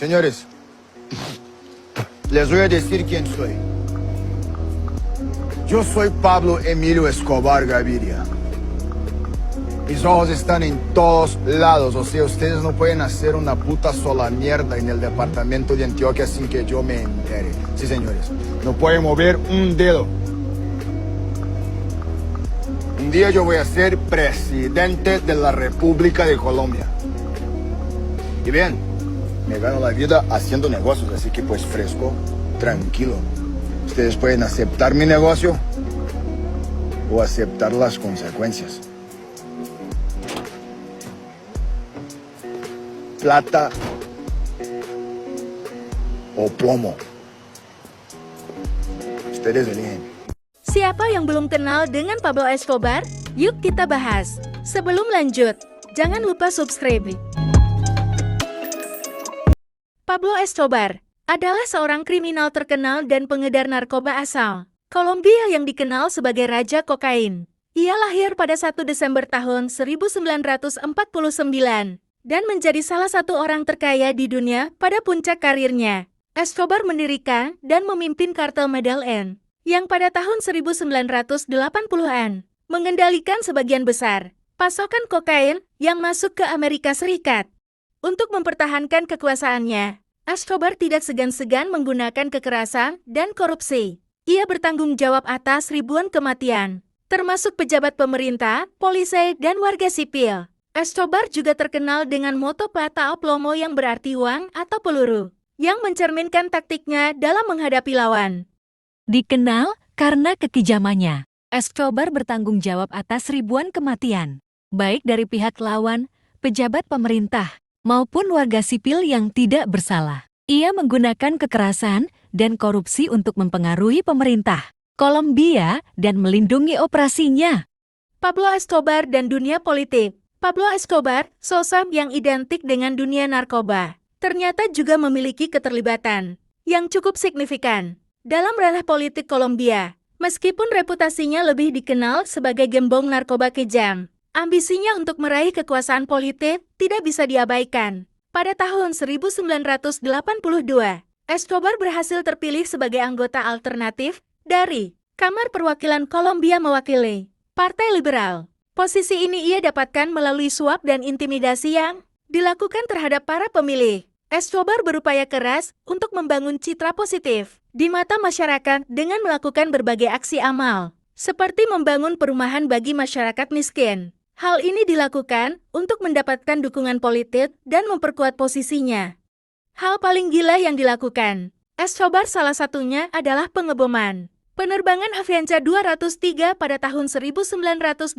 Señores, les voy a decir quién soy. Yo soy Pablo Emilio Escobar Gaviria. Mis ojos están en todos lados, o sea, ustedes no pueden hacer una puta sola mierda en el departamento de Antioquia sin que yo me entere. Sí, señores, no pueden mover un dedo. Un día yo voy a ser presidente de la República de Colombia. Y bien, me gano la vida haciendo negocios, así que pues fresco, tranquilo. Ustedes pueden aceptar mi negocio o aceptar las consecuencias. Plata o plomo. Ustedes eligen. Siapa yang belum kenal dengan Pablo Escobar? Yuk kita bahas. Sebelum lanjut, jangan lupa subscribe. Pablo Escobar adalah seorang kriminal terkenal dan pengedar narkoba asal Kolombia yang dikenal sebagai Raja Kokain. Ia lahir pada 1 Desember tahun 1949 dan menjadi salah satu orang terkaya di dunia pada puncak karirnya. Escobar mendirikan dan memimpin kartel Medellin yang pada tahun 1980-an mengendalikan sebagian besar pasokan kokain yang masuk ke Amerika Serikat. Untuk mempertahankan kekuasaannya, Escobar tidak segan-segan menggunakan kekerasan dan korupsi. Ia bertanggung jawab atas ribuan kematian, termasuk pejabat pemerintah, polisi, dan warga sipil. Escobar juga terkenal dengan moto plata o plomo yang berarti uang atau peluru, yang mencerminkan taktiknya dalam menghadapi lawan. Dikenal karena kekejamannya, Escobar bertanggung jawab atas ribuan kematian, baik dari pihak lawan, pejabat pemerintah, maupun warga sipil yang tidak bersalah. Ia menggunakan kekerasan dan korupsi untuk mempengaruhi pemerintah Kolombia dan melindungi operasinya. Pablo Escobar dan dunia politik. Pablo Escobar, sosok yang identik dengan dunia narkoba, ternyata juga memiliki keterlibatan yang cukup signifikan dalam ranah politik Kolombia. Meskipun reputasinya lebih dikenal sebagai gembong narkoba kejam, ambisinya untuk meraih kekuasaan politik tidak bisa diabaikan. Pada tahun 1982, Escobar berhasil terpilih sebagai anggota alternatif dari Kamar Perwakilan Kolombia mewakili Partai Liberal. Posisi ini ia dapatkan melalui suap dan intimidasi yang dilakukan terhadap para pemilih. Escobar berupaya keras untuk membangun citra positif di mata masyarakat dengan melakukan berbagai aksi amal, seperti membangun perumahan bagi masyarakat miskin. Hal ini dilakukan untuk mendapatkan dukungan politik dan memperkuat posisinya. Hal paling gila yang dilakukan Escobar salah satunya adalah pengeboman penerbangan Avianca 203 pada tahun 1989.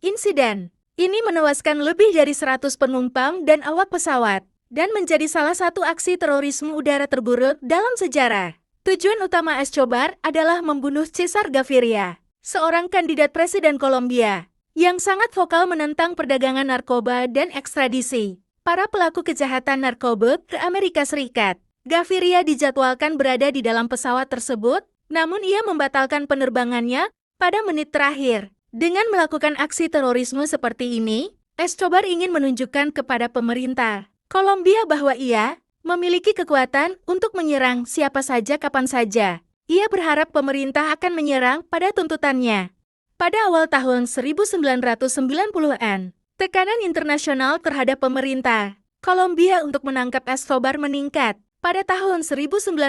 Insiden ini menewaskan lebih dari 100 penumpang dan awak pesawat, dan menjadi salah satu aksi terorisme udara terburuk dalam sejarah. Tujuan utama Escobar adalah membunuh Cesar Gaviria, seorang kandidat presiden Kolombia, yang sangat vokal menentang perdagangan narkoba dan ekstradisi para pelaku kejahatan narkoba ke Amerika Serikat. Gaviria dijadwalkan berada di dalam pesawat tersebut, namun ia membatalkan penerbangannya pada menit terakhir. Dengan melakukan aksi terorisme seperti ini, Escobar ingin menunjukkan kepada pemerintah Kolombia bahwa ia memiliki kekuatan untuk menyerang siapa saja kapan saja. Ia berharap pemerintah akan menyerang pada tuntutannya. Pada awal tahun 1990-an, tekanan internasional terhadap pemerintah Kolombia untuk menangkap Escobar meningkat. Pada tahun 1991,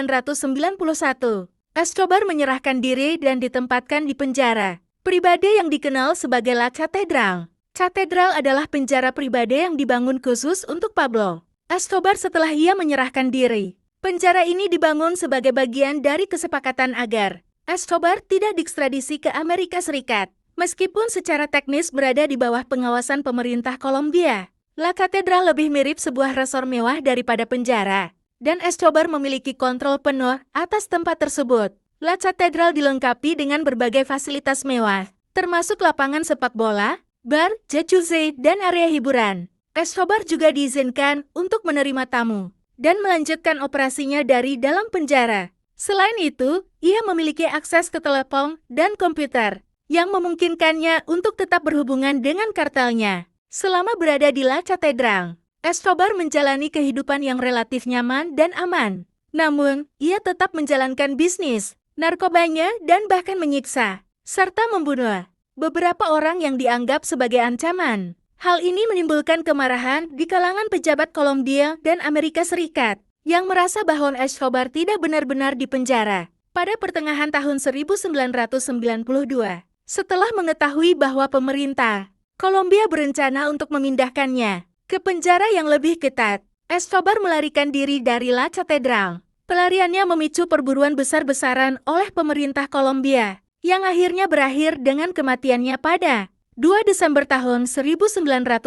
Escobar menyerahkan diri dan ditempatkan di penjara pribadi yang dikenal sebagai La Catedral. Katedral adalah penjara pribadi yang dibangun khusus untuk Pablo Escobar setelah ia menyerahkan diri. Penjara ini dibangun sebagai bagian dari kesepakatan agar Escobar tidak diekstradisi ke Amerika Serikat. Meskipun secara teknis berada di bawah pengawasan pemerintah Kolombia, La Catedral lebih mirip sebuah resor mewah daripada penjara, dan Escobar memiliki kontrol penuh atas tempat tersebut. La Catedral dilengkapi dengan berbagai fasilitas mewah, termasuk lapangan sepak bola, bar, jacuzzi, dan area hiburan. Escobar juga diizinkan untuk menerima tamu dan melanjutkan operasinya dari dalam penjara. Selain itu, ia memiliki akses ke telepon dan komputer yang memungkinkannya untuk tetap berhubungan dengan kartelnya selama berada di La Catedral. Escobar menjalani kehidupan yang relatif nyaman dan aman. Namun, ia tetap menjalankan bisnis, narkobanya dan bahkan menyiksa, serta membunuh beberapa orang yang dianggap sebagai ancaman. Hal ini menimbulkan kemarahan di kalangan pejabat Kolombia dan Amerika Serikat yang merasa bahwa Escobar tidak benar-benar dipenjara. Pada pertengahan tahun 1992, setelah mengetahui bahwa pemerintah Kolombia berencana untuk memindahkannya ke penjara yang lebih ketat, Escobar melarikan diri dari La Catedral. Pelariannya memicu perburuan besar-besaran oleh pemerintah Kolombia, yang akhirnya berakhir dengan kematiannya pada 2 Desember tahun 1993.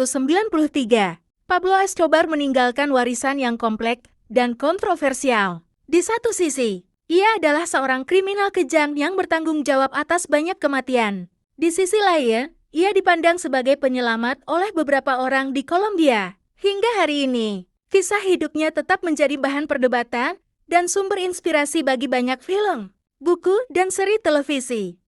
Pablo Escobar meninggalkan warisan yang kompleks dan kontroversial. Di satu sisi, ia adalah seorang kriminal kejam yang bertanggung jawab atas banyak kematian. Di sisi lain, ia dipandang sebagai penyelamat oleh beberapa orang di Kolombia. Hingga hari ini, kisah hidupnya tetap menjadi bahan perdebatan dan sumber inspirasi bagi banyak film, buku, dan seri televisi.